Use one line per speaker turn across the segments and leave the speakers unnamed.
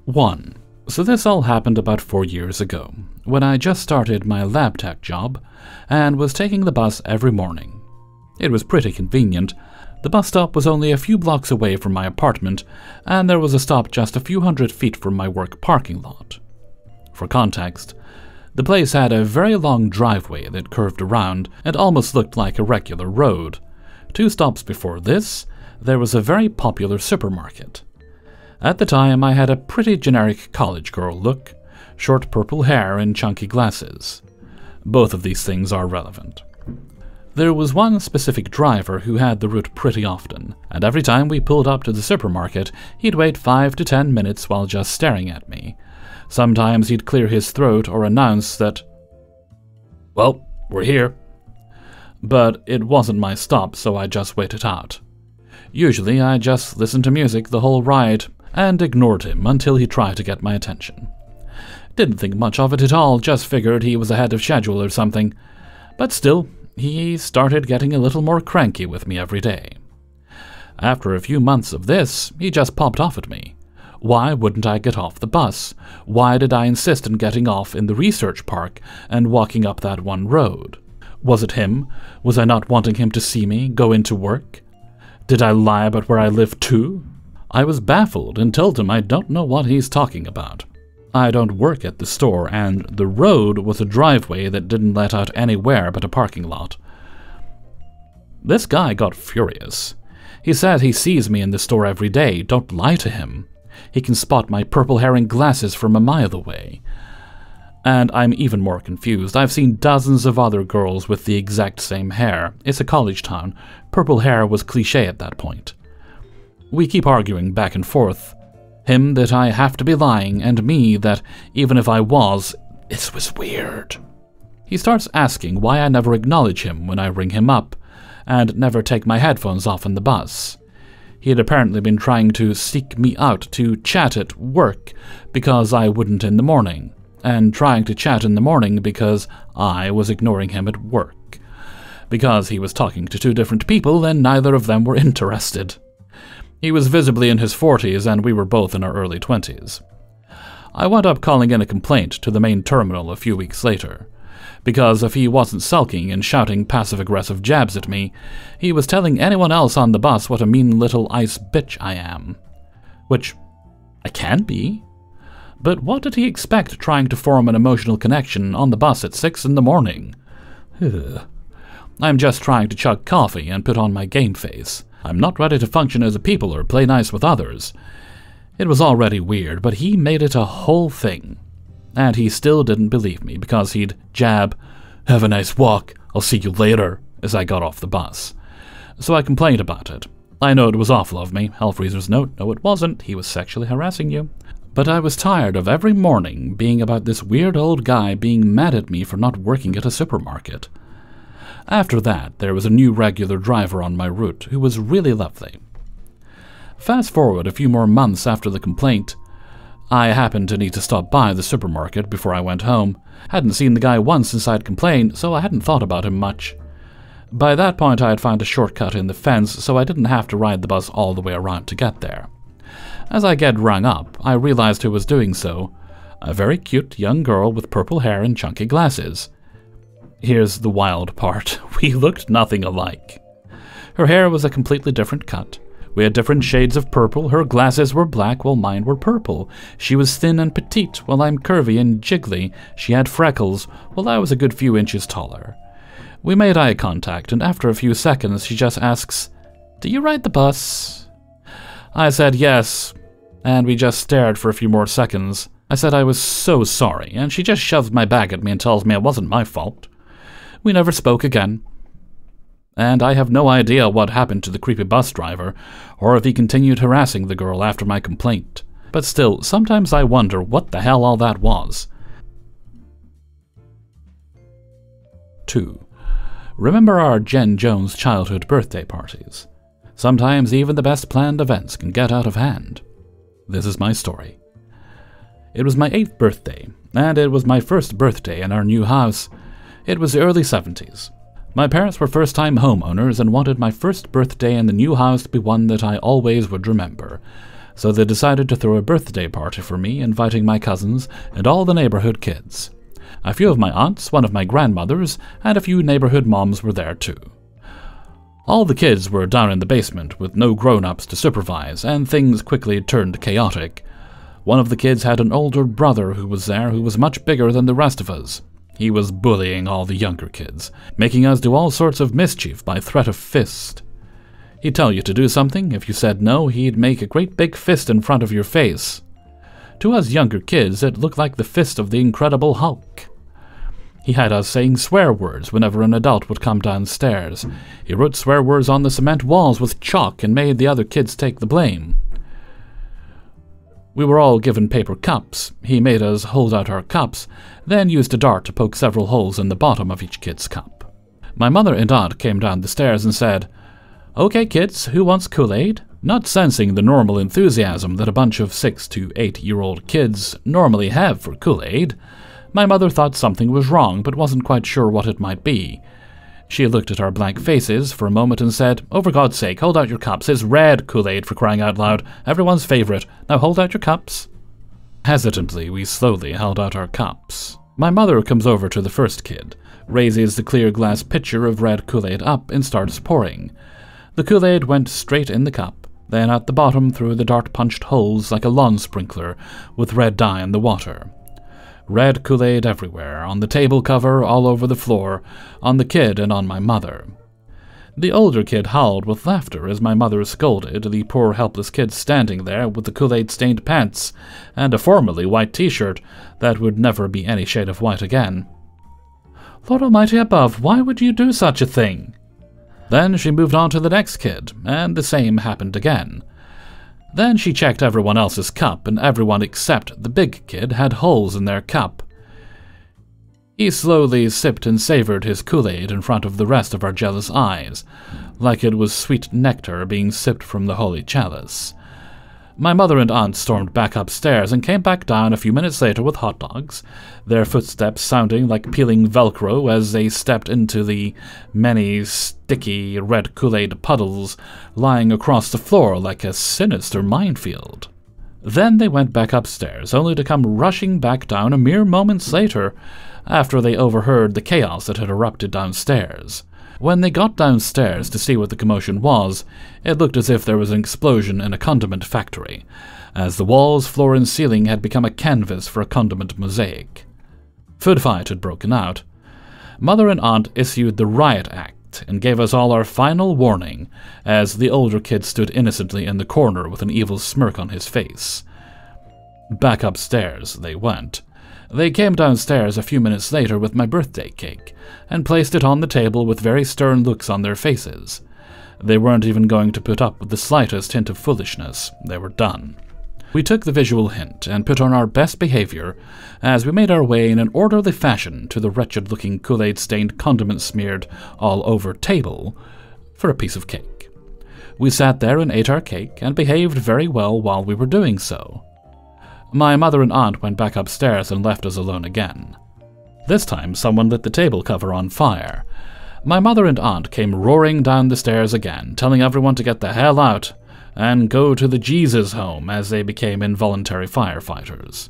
1. So this all happened about 4 years ago, when I just started my lab tech job and was taking the bus every morning. It was pretty convenient. The bus stop was only a few blocks away from my apartment, and there was a stop just a few hundred feet from my work parking lot. For context, the place had a very long driveway that curved around and almost looked like a regular road. 2 stops before this, there was a very popular supermarket. At the time, I had a pretty generic college girl look, short purple hair and chunky glasses. Both of these things are relevant. There was one specific driver who had the route pretty often, and every time we pulled up to the supermarket, he'd wait 5 to 10 minutes while just staring at me. Sometimes he'd clear his throat or announce that, "Well, we're here." But it wasn't my stop, so I just waited out. Usually, I just listened to music the whole ride and ignored him until he tried to get my attention. Didn't think much of it at all, just figured he was ahead of schedule or something. But still, he started getting a little more cranky with me every day. After a few months of this, he just popped off at me. Why wouldn't I get off the bus? Why did I insist on getting off in the research park and walking up that one road? Was it him? Was I not wanting him to see me go into work? Did I lie about where I lived too? I was baffled and told him I don't know what he's talking about. I don't work at the store, and the road was a driveway that didn't let out anywhere but a parking lot. This guy got furious. He said he sees me in the store every day. Don't lie to him. He can spot my purple hair and glasses from a mile away. And I'm even more confused. I've seen dozens of other girls with the exact same hair. It's a college town. Purple hair was cliché at that point. We keep arguing back and forth. Him that I have to be lying, and me that, even if I was, it was weird. He starts asking why I never acknowledge him when I ring him up, and never take my headphones off on the bus. He had apparently been trying to seek me out to chat at work because I wouldn't in the morning, and trying to chat in the morning because I was ignoring him at work. Because he was talking to 2 different people and neither of them were interested. He was visibly in his 40s and we were both in our early 20s. I wound up calling in a complaint to the main terminal a few weeks later, because if he wasn't sulking and shouting passive-aggressive jabs at me, he was telling anyone else on the bus what a mean little ice bitch I am. Which I can be. But what did he expect trying to form an emotional connection on the bus at 6 in the morning? I'm just trying to chug coffee and put on my game face. I'm not ready to function as a people or play nice with others. It was already weird, but he made it a whole thing. And he still didn't believe me because he'd jab, "Have a nice walk, I'll see you later," as I got off the bus. So I complained about it. I know it was awful of me. Hellfreezer's note, no it wasn't, he was sexually harassing you. But I was tired of every morning being about this weird old guy being mad at me for not working at a supermarket. After that, there was a new regular driver on my route who was really lovely. Fast forward a few more months after the complaint. I happened to need to stop by the supermarket before I went home. Hadn't seen the guy once since I'd complained, so I hadn't thought about him much. By that point, I had found a shortcut in the fence, so I didn't have to ride the bus all the way around to get there. As I get rung up, I realized who was doing so. A very cute young girl with purple hair and chunky glasses. Here's the wild part. We looked nothing alike. Her hair was a completely different cut. We had different shades of purple. Her glasses were black while mine were purple. She was thin and petite while I'm curvy and jiggly. She had freckles while I was a good few inches taller. We made eye contact, and after a few seconds she just asks, "Do you ride the bus?" I said yes, and we just stared for a few more seconds. I said I was so sorry, and she just shoves my bag at me and tells me it wasn't my fault. We never spoke again. And I have no idea what happened to the creepy bus driver, or if he continued harassing the girl after my complaint. But still, sometimes I wonder what the hell all that was. 2. Remember our Jen Jones childhood birthday parties? Sometimes even the best planned events can get out of hand. This is my story. It was my 8th birthday, and it was my first birthday in our new house. It was the early 70s. My parents were first-time homeowners and wanted my first birthday in the new house to be one that I always would remember. so they decided to throw a birthday party for me, inviting my cousins and all the neighborhood kids. A few of my aunts, one of my grandmothers, and a few neighborhood moms were there too. All the kids were down in the basement with no grown-ups to supervise, and things quickly turned chaotic. One of the kids had an older brother who was there who was much bigger than the rest of us. He was bullying all the younger kids, making us do all sorts of mischief by threat of fist. He'd tell you to do something. If you said no, he'd make a great big fist in front of your face. To us younger kids, it looked like the fist of the Incredible Hulk. He had us saying swear words whenever an adult would come downstairs. He wrote swear words on the cement walls with chalk and made the other kids take the blame. We were all given paper cups. He made us hold out our cups, then used a dart to poke several holes in the bottom of each kid's cup. My mother and aunt came down the stairs and said, "Okay, kids, who wants Kool-Aid?" Not sensing the normal enthusiasm that a bunch of 6 to 8-year-old kids normally have for Kool-Aid, my mother thought something was wrong but wasn't quite sure what it might be. She looked at our blank faces for a moment and said, "Oh, for God's sake, hold out your cups. It's red Kool-Aid, for crying out loud. Everyone's favorite. Now hold out your cups." Hesitantly, we slowly held out our cups. My mother comes over to the first kid, raises the clear glass pitcher of red Kool-Aid up, and starts pouring. The Kool-Aid went straight in the cup, then at the bottom through the dart-punched holes like a lawn sprinkler with red dye in the water. Red Kool-Aid everywhere, on the table cover, all over the floor, on the kid and on my mother. The older kid howled with laughter as my mother scolded the poor helpless kid standing there with the Kool-Aid-stained pants and a formerly white t-shirt that would never be any shade of white again. "Lord Almighty above, why would you do such a thing?" Then she moved on to the next kid, and the same happened again. Then she checked everyone else's cup, and everyone except the big kid had holes in their cup. He slowly sipped and savored his Kool-Aid in front of the rest of our jealous eyes, like it was sweet nectar being sipped from the holy chalice. My mother and aunt stormed back upstairs and came back down a few minutes later with hot dogs, their footsteps sounding like peeling Velcro as they stepped into the many sticky red Kool-Aid puddles lying across the floor like a sinister minefield. Then they went back upstairs, only to come rushing back down a mere moments later, after they overheard the chaos that had erupted downstairs. When they got downstairs to see what the commotion was, it looked as if there was an explosion in a condiment factory, as the walls, floor, and ceiling had become a canvas for a condiment mosaic. Food fight had broken out. Mother and aunt issued the riot act and gave us all our final warning, as the older kid stood innocently in the corner with an evil smirk on his face. Back upstairs they went. They came downstairs a few minutes later with my birthday cake, and placed it on the table with very stern looks on their faces. They weren't even going to put up with the slightest hint of foolishness. They were done. We took the visual hint and put on our best behavior as we made our way in an orderly fashion to the wretched-looking Kool-Aid-stained condiment-smeared all-over table for a piece of cake. We sat there and ate our cake and behaved very well while we were doing so. My mother and aunt went back upstairs and left us alone again. This time someone lit the table cover on fire. My mother and aunt came roaring down the stairs again, telling everyone to get the hell out and go to the Jesus home as they became involuntary firefighters.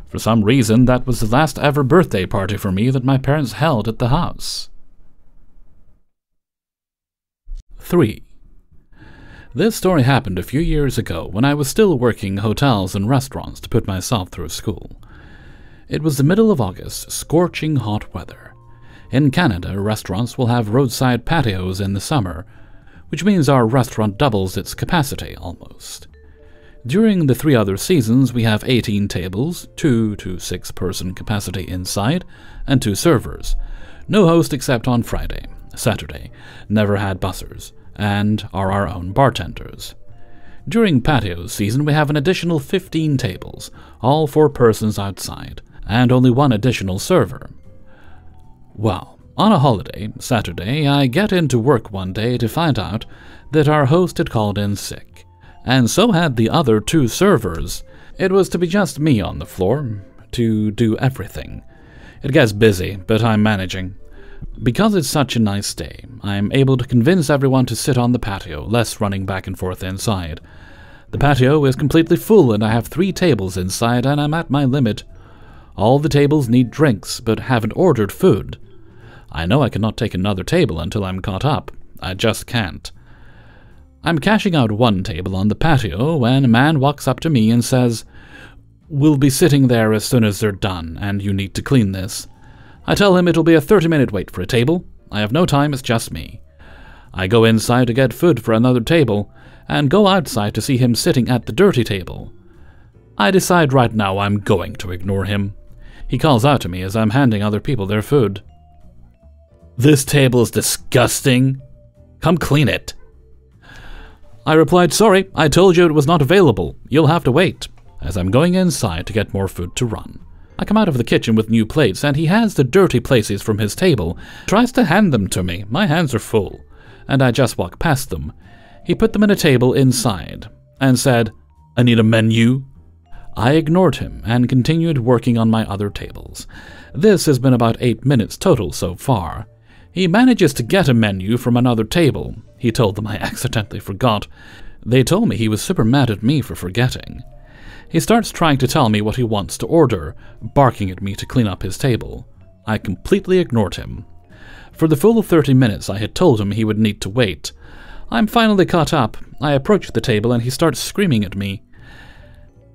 For some reason, that was the last ever birthday party for me that my parents held at the house. 3. This story happened a few years ago when I was still working hotels and restaurants to put myself through school. It was the middle of August, scorching hot weather. In Canada, restaurants will have roadside patios in the summer, which means our restaurant doubles its capacity almost. During the 3 other seasons, we have 18 tables, 2 to 6 person capacity inside, and 2 servers. No host except on Friday, Saturday, never had bussers, and are our own bartenders. During patio season, we have an additional 15 tables, all 4 persons outside, and only 1 additional server. Well, on a holiday, Saturday, I get into work one day to find out that our host had called in sick, and so had the other 2 servers. It was to be just me on the floor, to do everything. It gets busy, but I'm managing. Because it's such a nice day, I'm able to convince everyone to sit on the patio, less running back and forth inside. The patio is completely full and I have 3 tables inside and I'm at my limit. All the tables need drinks, but haven't ordered food. I know I cannot take another table until I'm caught up. I just can't. I'm cashing out 1 table on the patio when a man walks up to me and says, "We'll be sitting there as soon as they're done, and you need to clean this." I tell him it'll be a 30-minute wait for a table. I have no time, it's just me. I go inside to get food for another table, and go outside to see him sitting at the dirty table. I decide right now I'm going to ignore him. He calls out to me as I'm handing other people their food. "This table is disgusting. Come clean it." I replied, "Sorry, I told you it was not available. You'll have to wait," as I'm going inside to get more food to run. I come out of the kitchen with new plates, and he has the dirty places from his table, tries to hand them to me. My hands are full, and I just walk past them. He put them in a table inside, and said, "I need a menu." I ignored him and continued working on my other tables. This has been about 8 minutes total so far. He manages to get a menu from another table. He told them I accidentally forgot. They told me he was super mad at me for forgetting. He starts trying to tell me what he wants to order, barking at me to clean up his table. I completely ignored him. For the full 30 minutes I had told him he would need to wait. I'm finally caught up. I approach the table and he starts screaming at me.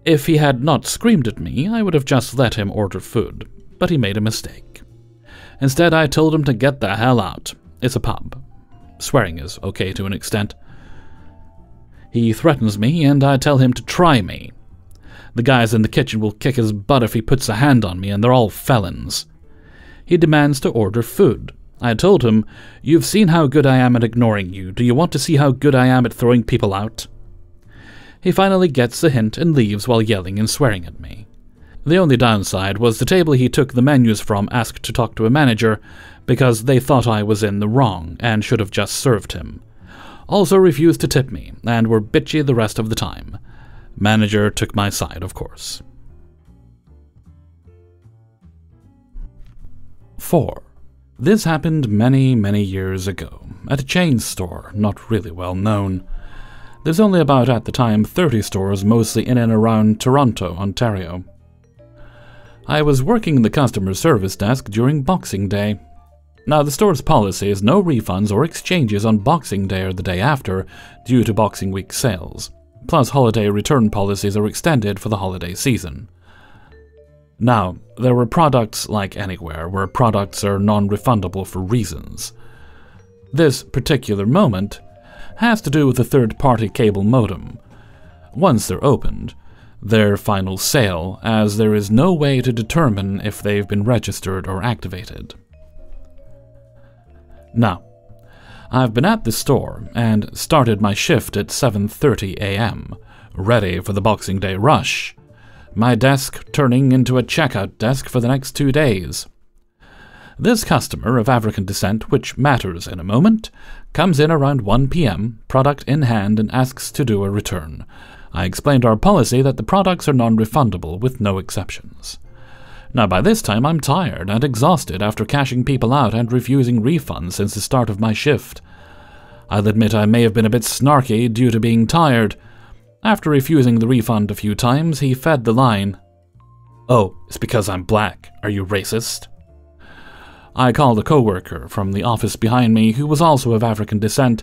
If he had not screamed at me, I would have just let him order food, but he made a mistake. Instead, I told him to get the hell out. It's a pub. Swearing is okay to an extent. He threatens me, and I tell him to try me. The guys in the kitchen will kick his butt if he puts a hand on me, and they're all felons. He demands to order food. I told him, "You've seen how good I am at ignoring you. Do you want to see how good I am at throwing people out?" He finally gets the hint and leaves while yelling and swearing at me. The only downside was the table he took the menus from asked to talk to a manager because they thought I was in the wrong and should have just served him. Also refused to tip me and were bitchy the rest of the time. Manager took my side, of course. 4. This happened many years ago, at a chain store, not really well known. There's only about, at the time, 30 stores, mostly in and around Toronto, Ontario. I was working the customer service desk during Boxing Day. Now, the store's policy is no refunds or exchanges on Boxing Day or the day after, due to Boxing Week sales. Plus, holiday return policies are extended for the holiday season. Now, there were products like anywhere, where products are non-refundable for reasons. This particular moment has to do with the third-party cable modem. Once they're opened, their final sale, as there is no way to determine if they've been registered or activated. Now, I've been at the store and started my shift at 7:30 a.m., ready for the Boxing Day rush, my desk turning into a checkout desk for the next 2 days. This customer of African descent, which matters in a moment, comes in around 1 p.m., product in hand, and asks to do a return. I explained our policy that the products are non-refundable with no exceptions. Now by this time I'm tired and exhausted after cashing people out and refusing refunds since the start of my shift. I'll admit I may have been a bit snarky due to being tired. After refusing the refund a few times, he fed the line, "Oh, it's because I'm black. Are you racist?" I called a coworker from the office behind me who was also of African descent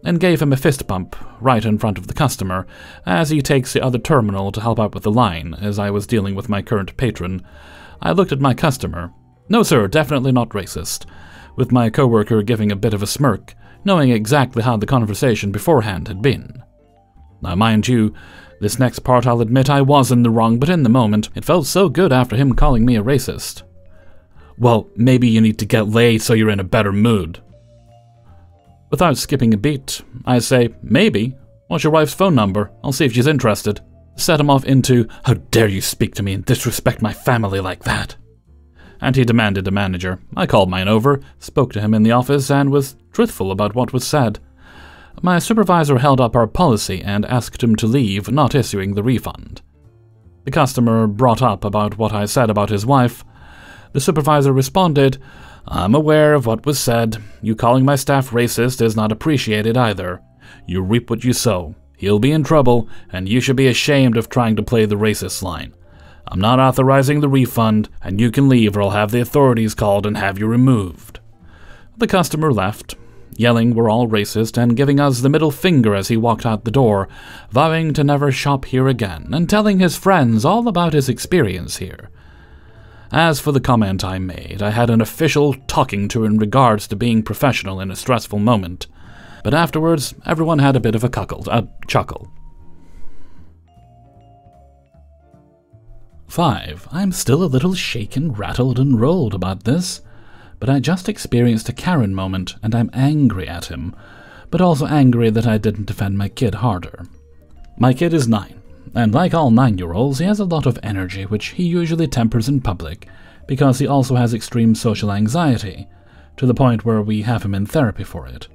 and gave him a fist bump right in front of the customer as he takes the other terminal to help out with the line as I was dealing with my current patron. I looked at my customer. "No sir, definitely not racist," with my coworker giving a bit of a smirk, knowing exactly how the conversation beforehand had been. Now mind you, this next part I'll admit I was in the wrong, but in the moment it felt so good after him calling me a racist. "Well, maybe you need to get laid so you're in a better mood." Without skipping a beat, I say, "Maybe. What's your wife's phone number? I'll see if she's interested." Set him off into, "How dare you speak to me and disrespect my family like that?" And he demanded a manager. I called mine over, spoke to him in the office, and was truthful about what was said. My supervisor held up our policy and asked him to leave, not issuing the refund. The customer brought up about what I said about his wife. The supervisor responded, "I'm aware of what was said. You calling my staff racist is not appreciated either. You reap what you sow." He'll be in trouble, and you should be ashamed of trying to play the racist line. I'm not authorizing the refund, and you can leave or I'll have the authorities called and have you removed." The customer left, yelling we're all racist and giving us the middle finger as he walked out the door, vowing to never shop here again, and telling his friends all about his experience here. As for the comment I made, I had an official talking to in regards to being professional in a stressful moment, but afterwards everyone had a bit of a chuckle. 5. I'm still a little shaken, rattled, and rolled about this, but I just experienced a Karen moment, and I'm angry at him, but also angry that I didn't defend my kid harder. My kid is 9. And like all 9-year-olds, he has a lot of energy, which he usually tempers in public, because he also has extreme social anxiety, to the point where we have him in therapy for it.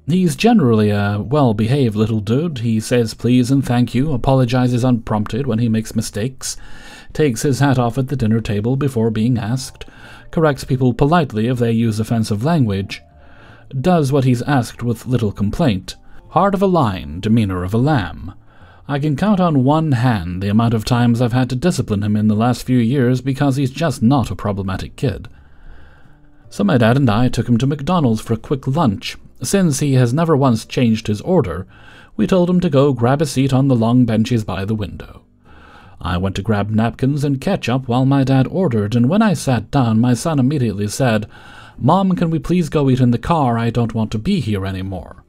He's generally a well-behaved little dude. He says please and thank you, apologizes unprompted when he makes mistakes, takes his hat off at the dinner table before being asked, corrects people politely if they use offensive language, does what he's asked with little complaint, heart of a lion, demeanor of a lamb. I can count on one hand the amount of times I've had to discipline him in the last few years because he's just not a problematic kid. So my dad and I took him to McDonald's for a quick lunch. Since he has never once changed his order, we told him to go grab a seat on the long benches by the window. I went to grab napkins and ketchup while my dad ordered, and when I sat down, my son immediately said, "Mom, can we please go eat in the car? I don't want to be here anymore."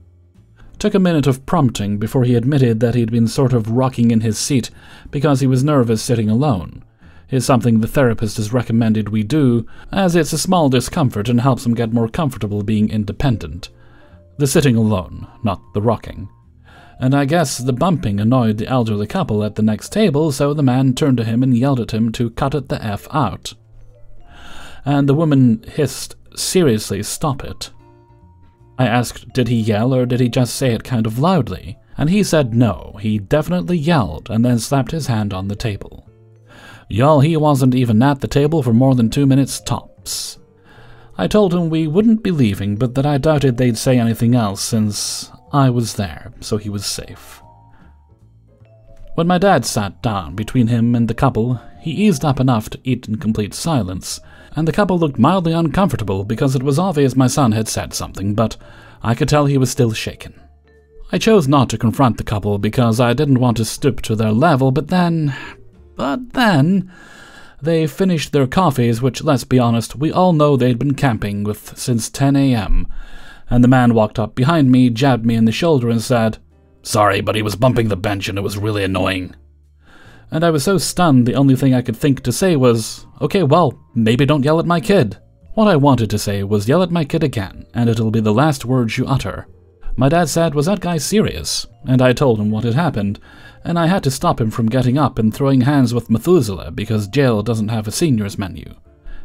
Took a minute of prompting before he admitted that he'd been sort of rocking in his seat because he was nervous sitting alone. It's something the therapist has recommended we do, as it's a small discomfort and helps him get more comfortable being independent. The sitting alone, not the rocking. And I guess the bumping annoyed the elderly couple at the next table, so the man turned to him and yelled at him to cut it the F out. And the woman hissed, "Seriously, stop it." I asked, did he yell or did he just say it kind of loudly? And he said no, he definitely yelled and then slapped his hand on the table. Y'all, he wasn't even at the table for more than 2 minutes tops. I told him we wouldn't be leaving, but that I doubted they'd say anything else since I was there, so he was safe. When my dad sat down between him and the couple, he eased up enough to eat in complete silence, and the couple looked mildly uncomfortable because it was obvious my son had said something, but I could tell he was still shaken. I chose not to confront the couple because I didn't want to stoop to their level, but then, they finished their coffees, which, let's be honest, we all know they'd been camping with since 10 a.m., and the man walked up behind me, jabbed me in the shoulder, and said, "Sorry, but he was bumping the bench and it was really annoying." And I was so stunned the only thing I could think to say was, "Okay, well, maybe don't yell at my kid." What I wanted to say was, "Yell at my kid again, and it'll be the last words you utter." My dad said, "Was that guy serious?" And I told him what had happened, and I had to stop him from getting up and throwing hands with Methuselah because jail doesn't have a seniors menu.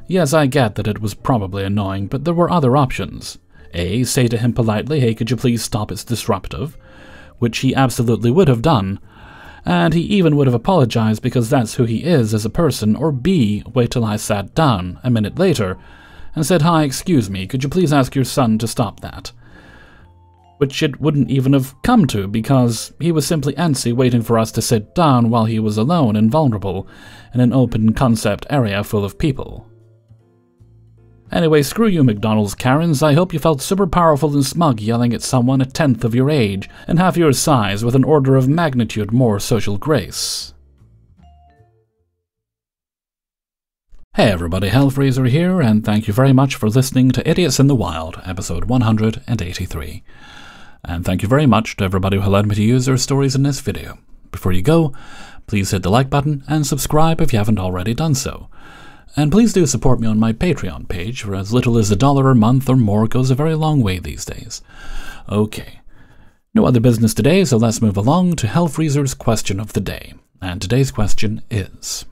Yes, I get that it was probably annoying, but there were other options. A, say to him politely, "Hey, could you please stop, it's disruptive," which he absolutely would have done, and he even would have apologized because that's who he is as a person, or B, wait till I sat down a minute later and said, "Hi, excuse me, could you please ask your son to stop that?" Which it wouldn't even have come to because he was simply antsy waiting for us to sit down while he was alone and vulnerable in an open concept area full of people. Anyway, screw you McDonald's Karens, I hope you felt super powerful and smug yelling at someone a tenth of your age and half your size with an order of magnitude more social grace. Hey everybody, Hellfreezer here, and thank you very much for listening to Idiots in the Wild, episode 183. And thank you very much to everybody who allowed me to use their stories in this video. Before you go, please hit the like button and subscribe if you haven't already done so. And please do support me on my Patreon page, for as little as $1 a month or more goes a very long way these days. Okay, no other business today, so let's move along to Hellfreezer's question of the day. And today's question is,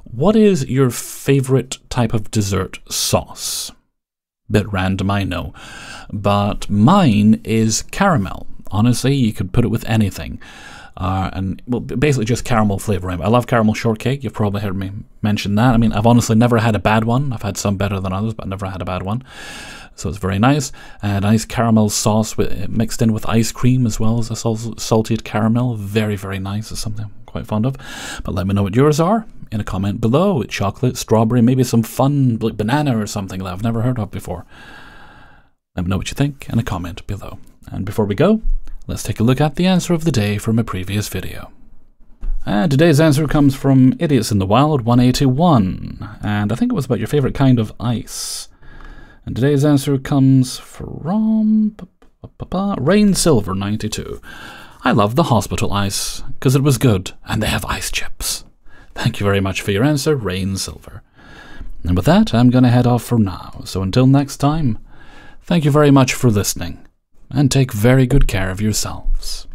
what is your favorite type of dessert sauce? Bit random, I know, but mine is caramel. Honestly, you could put it with anything. Basically just caramel flavor. I love caramel shortcake. You've probably heard me mention that. I mean, I've honestly never had a bad one. I've had some better than others, but never had a bad one. So it's very nice. A nice caramel sauce mixed in with ice cream as well as a salted caramel. Very, very nice. It's something I'm quite fond of. But let me know what yours are in a comment below. Chocolate, strawberry, maybe some fun like banana or something that I've never heard of before. Let me know what you think in a comment below. And before we go, let's take a look at the answer of the day from a previous video. And today's answer comes from Idiots in the Wild 181. And I think it was about your favorite kind of ice. And today's answer comes from Rain Silver 92. I love the hospital ice because it was good and they have ice chips. Thank you very much for your answer, Rain Silver. And with that, I'm going to head off for now. So until next time, thank you very much for listening and take very good care of yourselves.